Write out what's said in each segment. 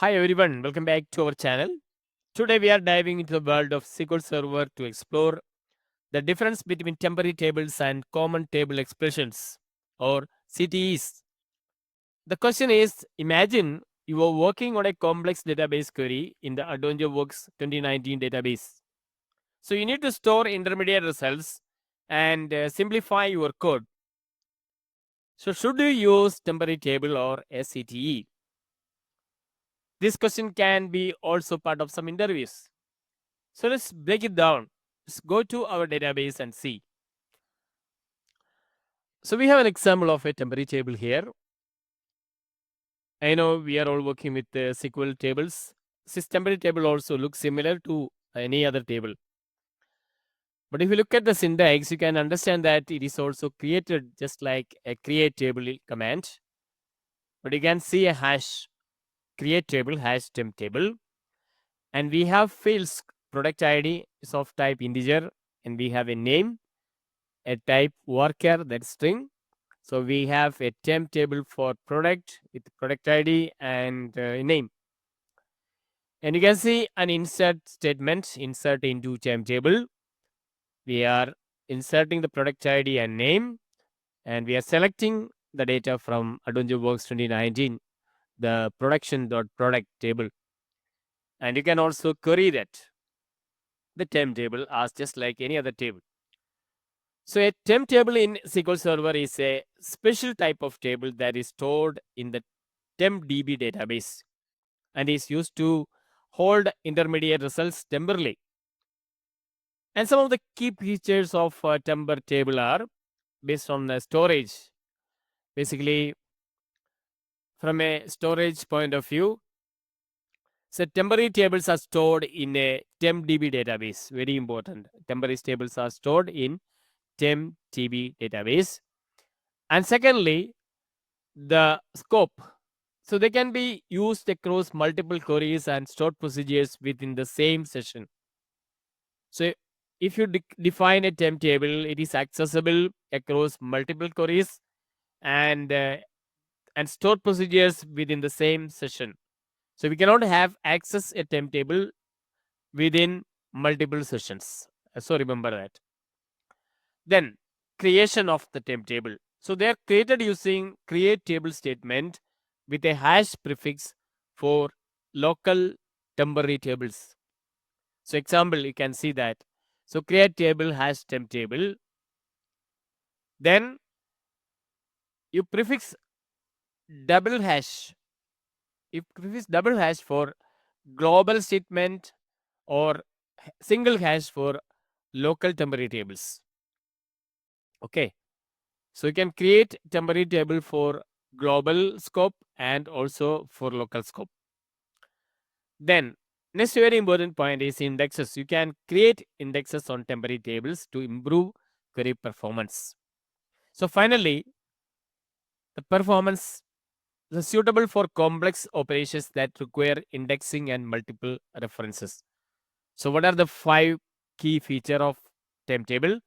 Hi everyone, welcome back to our channel. Today we are diving into the world of SQL Server to explore the difference between temporary tables and common table expressions or CTEs. The question is, imagine you are working on a complex database query in the Adonjo Works 2019 database. So you need to store intermediate results and simplify your code. So should you use temporary table or a CTE? This question can be also part of some interviews. So let's break it down. Let's go to our database and see. So we have an example of a temporary table here. I know we are all working with SQL tables. This temporary table also looks similar to any other table. But if you look at the syntax, you can understand that it is also created just like a create table command. But you can see a hash create table, hash temp table. And we have fields product ID is of type integer. And we have a name, a type varchar, that's string. So we have a temp table for product with product ID and name. And you can see an insert statement, insert into temp table. We are inserting the product ID and name, and we are selecting the data from Adonjo Works 2019, the production.product table. And you can also query that, the temp table, as just like any other table. So a temp table in SQL Server is a special type of table that is stored in the tempdb database and is used to hold intermediate results temporarily. And some of the key features of a temper table are based on the storage. Basically, from a storage point of view, so temporary tables are stored in a tempdb database. Very important. Temporary tables are stored in tempdb database. And secondly, the scope. So they can be used across multiple queries and stored procedures within the same session. So if you define a temp table, it is accessible across multiple queries and stored procedures within the same session. So we cannot have access a temp table within multiple sessions. So remember that. Then creation of the temp table. So they are created using create table statement with a hash prefix for local temporary tables. So example, you can see that. So create table hash temp table. Then you prefix double hash. You prefix double hash for global statement or single hash for local temporary tables. Okay. So you can create temporary table for global scope and also for local scope. Then next very important point is indexes. You can create indexes on temporary tables to improve query performance. So finally, the performance is suitable for complex operations that require indexing and multiple references. So what are the 5 key feature of temp table?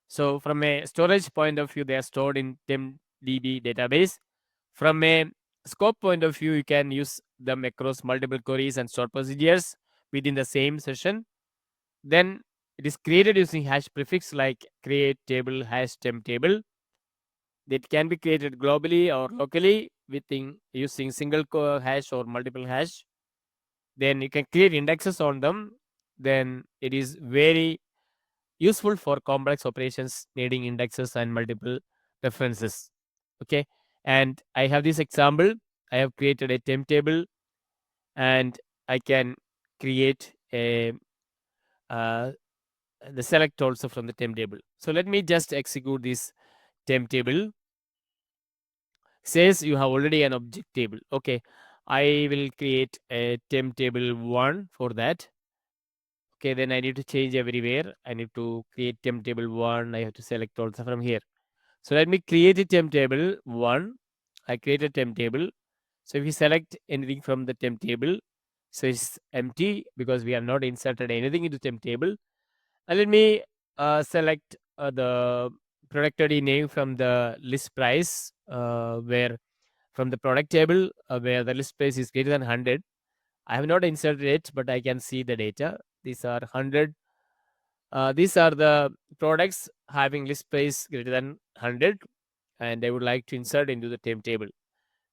So from a storage point of view, they are stored in tempdb database. From a scope point of view, you can use them across multiple queries and stored procedures within the same session. Then it is created using hash prefix like create table hash temp table. That can be created globally or locally within using single hash or multiple hash. Then you can create indexes on them. Then it is very useful for complex operations needing indexes and multiple references. Okay, and I have this example. I have created a temp table and I can create a the select also from the temp table. So let me just execute this temp table. Says you have already an object table. Okay, I will create a temp table 1 for that. Okay, then I need to change everywhere. I need to create temp table 1. I have to select also from here. So let me create a temp table 1. I create a temp table. So if you select anything from the temp table, so it's empty because we have not inserted anything into temp table. And let me select the product ID name from the list price where from the product table where the list price is greater than 100. I have not inserted it, but I can see the data. These are 100. These are the products having list price greater than 100, and I would like to insert into the temp table.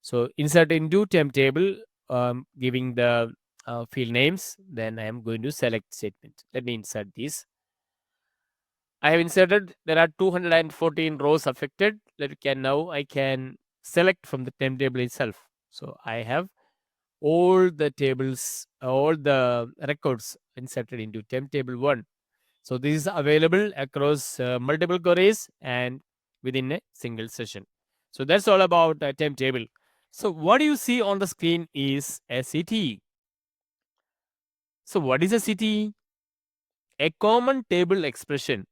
So insert into temp table, giving the field names. Then I am going to select statement. Let me insert these. I have inserted. There are 214 rows affected. I can select from the temp table itself. So I have all the tables, all the records inserted into temp table 1. So this is available across multiple queries and within a single session. So that's all about temp table. So what you see on the screen is a CTE. So what is a CTE? A common table expression.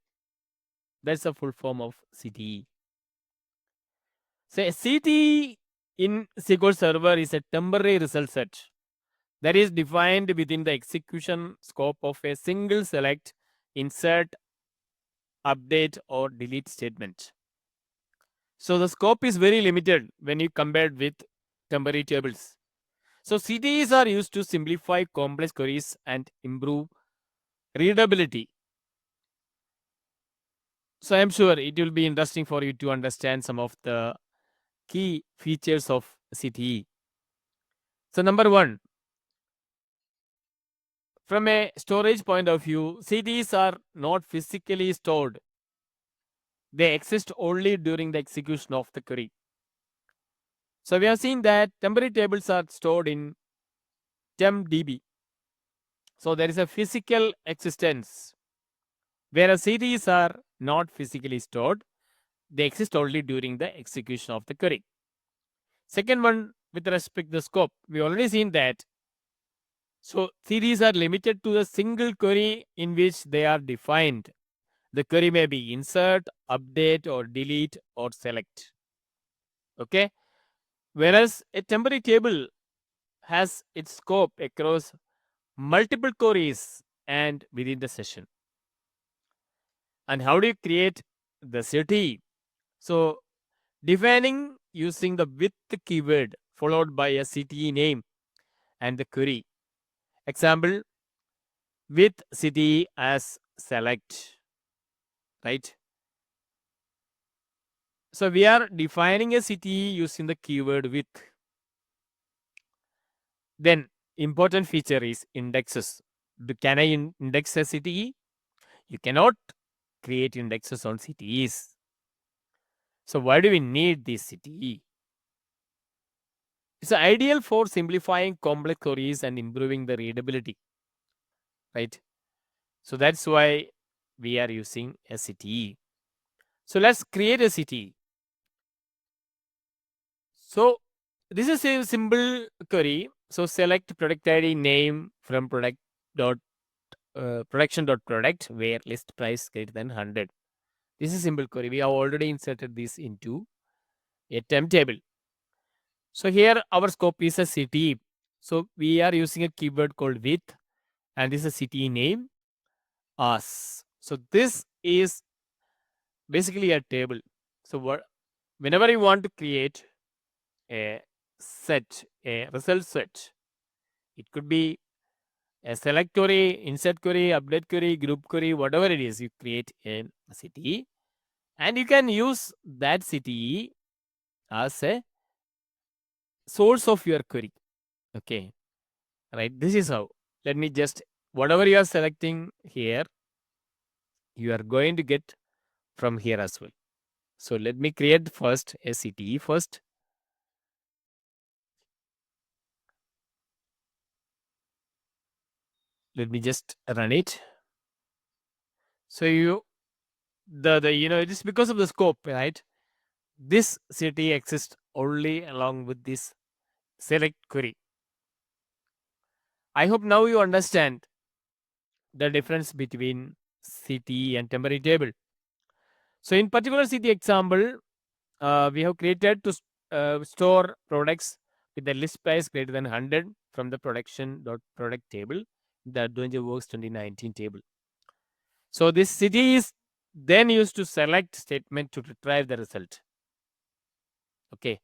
That's the full form of CTE. So a CTE in SQL Server is a temporary result set that is defined within the execution scope of a single select, insert, update, or delete statement. So the scope is very limited when you compare with temporary tables. So CTEs are used to simplify complex queries and improve readability. So I'm sure it will be interesting for you to understand some of the key features of CTE. So number one, from a storage point of view, CTEs are not physically stored. They exist only during the execution of the query. So we have seen that temporary tables are stored in tempdb. So there is a physical existence, whereas CTEs are not physically stored. They exist only during the execution of the query. Second one, with respect to the scope, we already seen that. So CTEs are limited to the single query in which they are defined. The query may be insert, update, or delete, or select. Okay. Whereas a temporary table has its scope across multiple queries and within the session. And how do you create the CTE? So defining using the with keyword followed by a CTE name and the query. Example, with CTE as select, right? So we are defining a CTE using the keyword with. Then important feature is indexes. Can I index a CTE? You cannot create indexes on CTEs. So why do we need this CTE? It's ideal for simplifying complex queries and improving the readability, right? So that's why we are using a CTE. So let's create a CTE. So this is a simple query. So select product ID name from production.product where list price greater than 100. This is simple query. We have already inserted this into a temp table. So here our scope is a CTE. So we are using a keyword called with, and this is a CTE name us. So this is basically a table. So whenever you want to create a set, a result set, it could be a select query, insert query, update query, group query, whatever it is, you create a CTE, and you can use that CTE as a source of your query. Okay, right? This is how. Let me just, whatever you are selecting here, you are going to get from here as well. So let me create first a CTE first. Let me just run it. So it is because of the scope, right? This CTE exists only along with this select query. I hope now you understand the difference between CTE and temporary table. So in particular CTE example, we have created to store products with the list price greater than 100 from the production.product table, the Adventure Works 2019 table. So this CTE is then used to select statement to retrieve the result. Okay.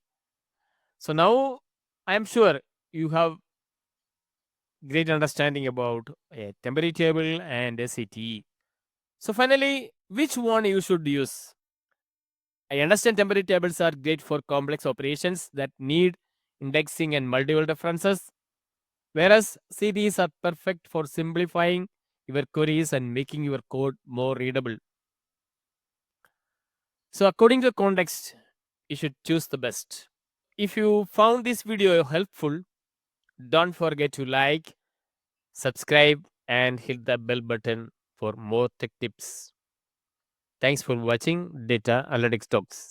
So now I am sure you have great understanding about a temporary table and a CTE. So finally, which one you should use? I understand temporary tables are great for complex operations that need indexing and multiple references, whereas CTEs are perfect for simplifying your queries and making your code more readable. So according to the context, you should choose the best. If you found this video helpful, don't forget to like, subscribe, and hit the bell button for more tech tips. Thanks for watching Data Analytics Talks.